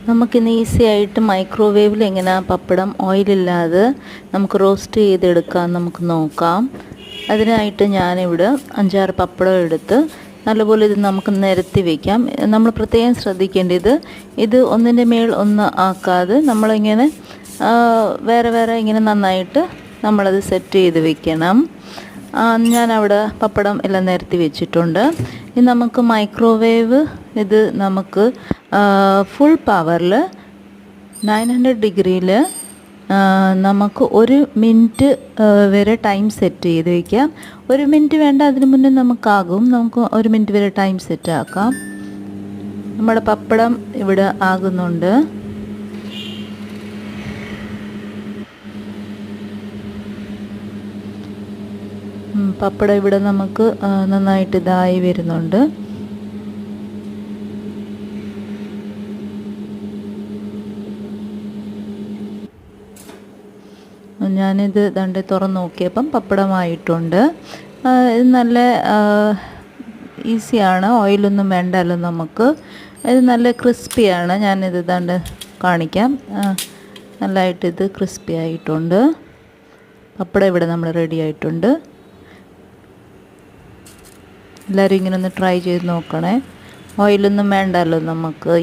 നമുക്കിന്ന് ഈസി ആയിട്ട് മൈക്രോവേവിൽ എങ്ങനെ പപ്പടം ഓയിലില്ലാതെ നമുക്ക് റോസ്റ്റ് ചെയ്തെടുക്കാം നമുക്ക് നോക്കാം. അതിനായിട്ട് ഞാനിവിടെ 5-6 പപ്പടം എടുത്ത് നല്ലപോലെ ഇത് നമുക്ക് നിരത്തി വയ്ക്കാം. നമ്മൾ പ്രത്യേകം ശ്രദ്ധിക്കേണ്ടത് ഇത് ഒന്നിൻ്റെ മേൽ ഒന്ന് ആക്കാതെ നമ്മളിങ്ങനെ വേറെ വേറെ ഇങ്ങനെ നന്നായിട്ട് നമ്മളത് സെറ്റ് ചെയ്ത് വെക്കണം. ഞാനവിടെ പപ്പടം എല്ലാം നിരത്തി വെച്ചിട്ടുണ്ട്. ഇനി നമുക്ക് മൈക്രോവേവ് ഇത് നമുക്ക് ഫുൾ പവറിൽ 900 ഡിഗ്രിയിൽ നമുക്ക് 1 മിനിറ്റ് വരെ ടൈം സെറ്റ് ചെയ്ത് വയ്ക്കാം. 1 മിനിറ്റ് വേണ്ട, അതിന് മുന്നേ നമുക്ക് 1 മിനിറ്റ് വരെ ടൈം സെറ്റ് ആക്കാം. നമ്മുടെ പപ്പടം ഇവിടെ ആകുന്നുണ്ട്. പപ്പടം ഇവിടെ നമുക്ക് നന്നായിട്ട് ഇതായി വരുന്നുണ്ട്. ഞാനിത് ദണ്ട് തുറന്ന് നോക്കിയപ്പം പപ്പടമായിട്ടുണ്ട്. ഇത് നല്ല ഈസിയാണ്, ഓയിലൊന്നും വേണ്ടല്ലോ നമുക്ക്. ഇത് നല്ല ക്രിസ്പിയാണ്. ഞാനിത് ദണ്ട് കാണിക്കാം. നല്ലതായിട്ട് ഇത് ക്രിസ്പി ആയിട്ടുണ്ട്. പപ്പടം ഇവിടെ നമ്മൾ റെഡി ആയിട്ടുണ്ട്. എല്ലാവരും ഇങ്ങനെ ഒന്ന് ട്രൈ ചെയ്ത് നോക്കണേ. ഓയിലൊന്നും വേണ്ടല്ലോ നമുക്ക്.